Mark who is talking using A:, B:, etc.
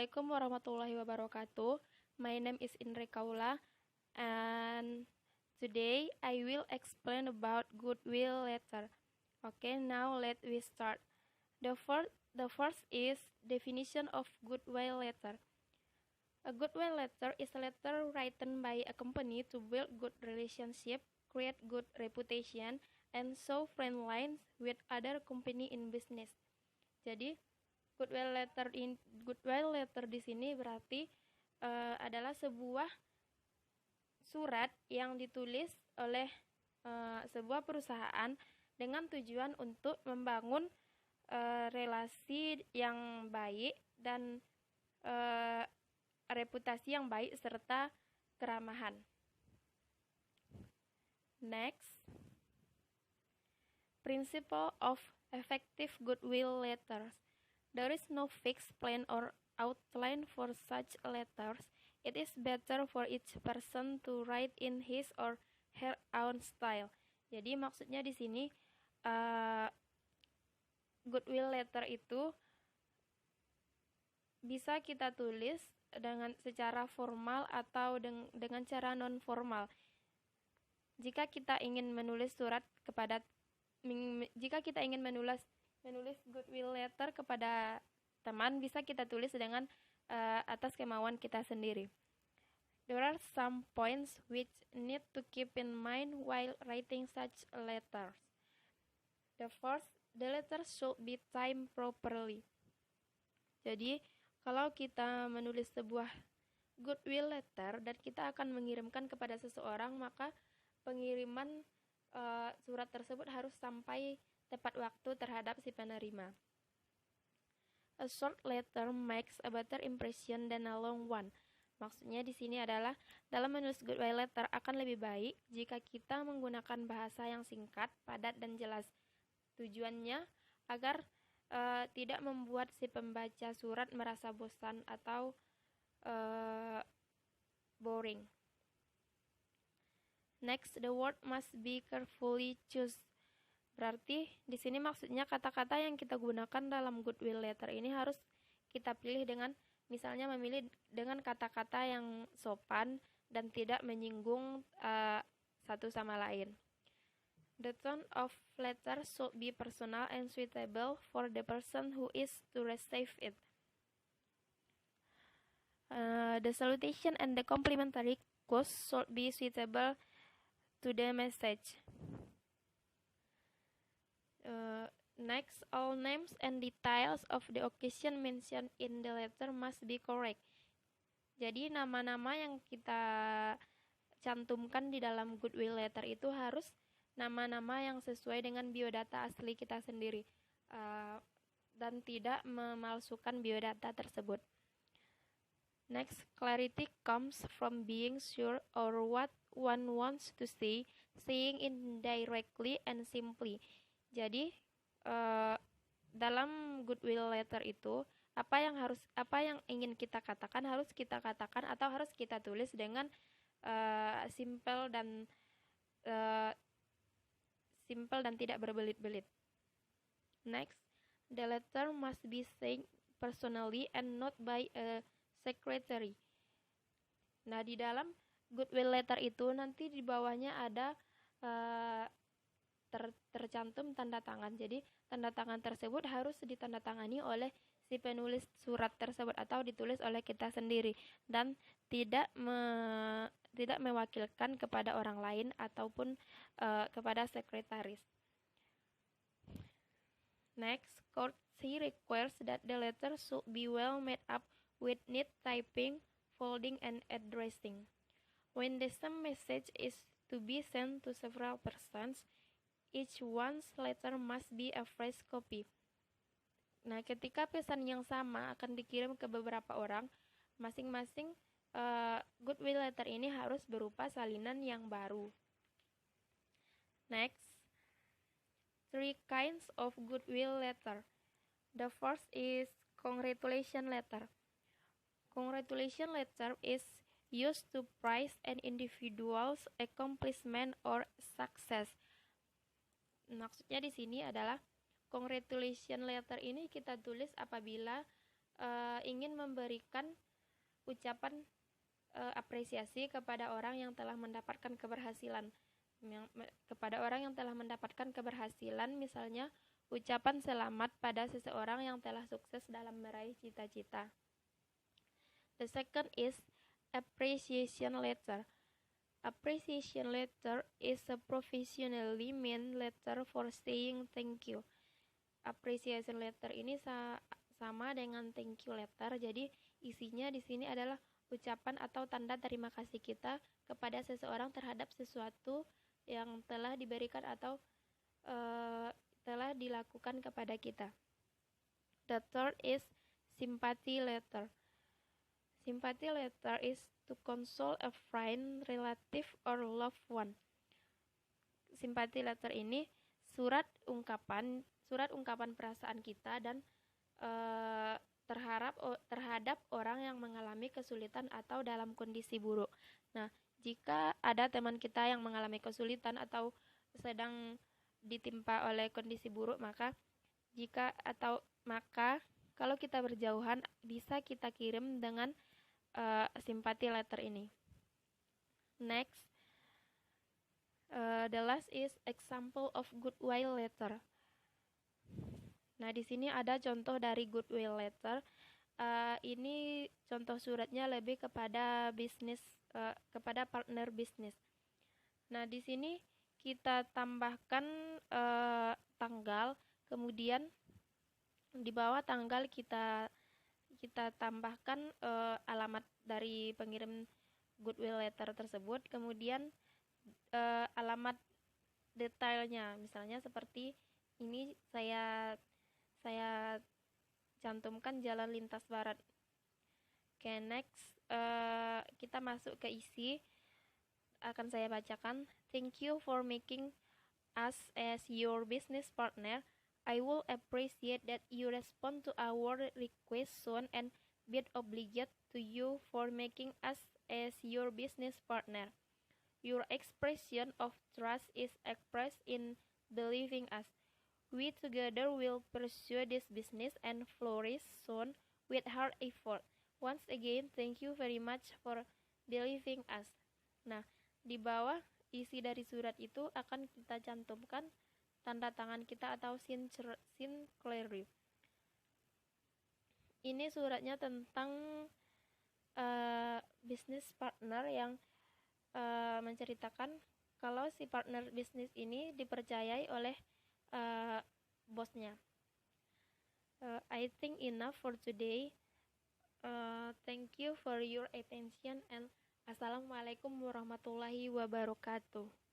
A: Assalamualaikum warahmatullahi wabarakatuh. My name is Indre Kaula, and today I will explain about goodwill letter. Okay, now let we start. The first is definition of goodwill letter. A goodwill letter is a letter written by a company to build good relationship, create good reputation, and show friend lines with other company in business. Jadi goodwill letter di sini berarti adalah sebuah surat yang ditulis oleh sebuah perusahaan dengan tujuan untuk membangun relasi yang baik dan reputasi yang baik serta keramahan. Next, principle of effective goodwill letters. There is no fixed plan or outline for such letters. It is better for each person to write in his or her own style. Jadi maksudnya di sini goodwill letter itu bisa kita tulis dengan secara formal atau dengan cara non formal. Jika kita ingin menulis goodwill letter kepada teman, bisa kita tulis dengan atas kemauan kita sendiri. There are some points which need to keep in mind while writing such letters. The first, the letter should be timed properly. Jadi, kalau kita menulis sebuah goodwill letter dan kita akan mengirimkan kepada seseorang, maka pengiriman surat tersebut harus sampai tepat waktu terhadap si penerima. A short letter makes a better impression than a long one. Maksudnya di sini adalah dalam menulis goodwill letter akan lebih baik jika kita menggunakan bahasa yang singkat, padat dan jelas. Tujuannya agar tidak membuat si pembaca surat merasa bosan atau boring. Next, the word must be carefully chosen. Berarti di sini maksudnya kata-kata yang kita gunakan dalam goodwill letter ini harus kita pilih dengan misalnya memilih dengan kata-kata yang sopan dan tidak menyinggung satu sama lain. The tone of letter should be personal and suitable for the person who is to receive it. The salutation and the complimentary quotes should be suitable to the message. Next, all names and details of the occasion mentioned in the letter must be correct. Jadi nama-nama yang kita cantumkan di dalam goodwill letter itu harus nama-nama yang sesuai dengan biodata asli kita sendiri dan tidak memalsukan biodata tersebut. Next, clarity comes from being sure or what one wants to say, saying it directly and simply. Jadi dalam goodwill letter itu apa yang ingin kita katakan harus kita katakan atau harus kita tulis dengan simple dan tidak berbelit-belit. Next, the letter must be signed personally and not by a secretary. Nah, di dalam goodwill letter itu nanti di bawahnya ada tercantum tanda tangan. Jadi tanda tangan tersebut harus ditandatangani oleh si penulis surat tersebut atau ditulis oleh kita sendiri dan tidak mewakilkan kepada orang lain ataupun kepada sekretaris. Next, courtesy requires that the letter should be well made up with neat typing, folding, and addressing. When the same message is to be sent to several persons, each one's letter must be a fresh copy. Nah, ketika pesan yang sama akan dikirim ke beberapa orang, masing-masing goodwill letter ini harus berupa salinan yang baru. Next, 3 kinds of goodwill letter. The first is congratulation letter. Congratulation letter is used to praise an individual's accomplishment or success. Maksudnya di sini adalah congratulation letter ini kita tulis apabila ingin memberikan ucapan apresiasi kepada orang yang telah mendapatkan keberhasilan. Kepada orang yang telah mendapatkan keberhasilan, misalnya ucapan selamat pada seseorang yang telah sukses dalam meraih cita-cita. The second is appreciation letter. Appreciation letter is a professionally meant letter for saying thank you. Appreciation letter ini sama dengan thank you letter. Jadi isinya di sini adalah ucapan atau tanda terima kasih kita kepada seseorang terhadap sesuatu yang telah diberikan atau telah dilakukan kepada kita. The third is sympathy letter. Sympathy letter is to console a friend, relative, or loved one. Sympathy letter ini surat ungkapan perasaan kita dan terhadap orang yang mengalami kesulitan atau dalam kondisi buruk. Nah, jika ada teman kita yang mengalami kesulitan atau sedang ditimpa oleh kondisi buruk, maka kalau kita berjauhan bisa kita kirim dengan sympathy letter ini. Next, the last is example of goodwill letter. Nah, di sini ada contoh dari goodwill letter. Ini contoh suratnya lebih kepada bisnis, kepada partner bisnis. Nah, di sini kita tambahkan tanggal, kemudian di bawah tanggal kita tambahkan alamat dari pengirim goodwill letter tersebut, kemudian alamat detailnya, misalnya seperti ini saya cantumkan Jalan Lintas Barat. Okay, next kita masuk ke isi, akan saya bacakan. Thank you for making us as your business partner. I will appreciate that you respond to our request soon and be obliged to you for making us as your business partner. Your expression of trust is expressed in believing us. We together will pursue this business and flourish soon with hard effort. Once again, thank you very much for believing us. Nah, di bawah isi dari surat itu akan kita cantumkan tanda tangan kita atau signatory. Ini suratnya tentang business partner yang menceritakan kalau si partner bisnis ini dipercayai oleh bosnya. I think enough for today. Thank you for your attention and Assalamualaikum warahmatullahi wabarakatuh.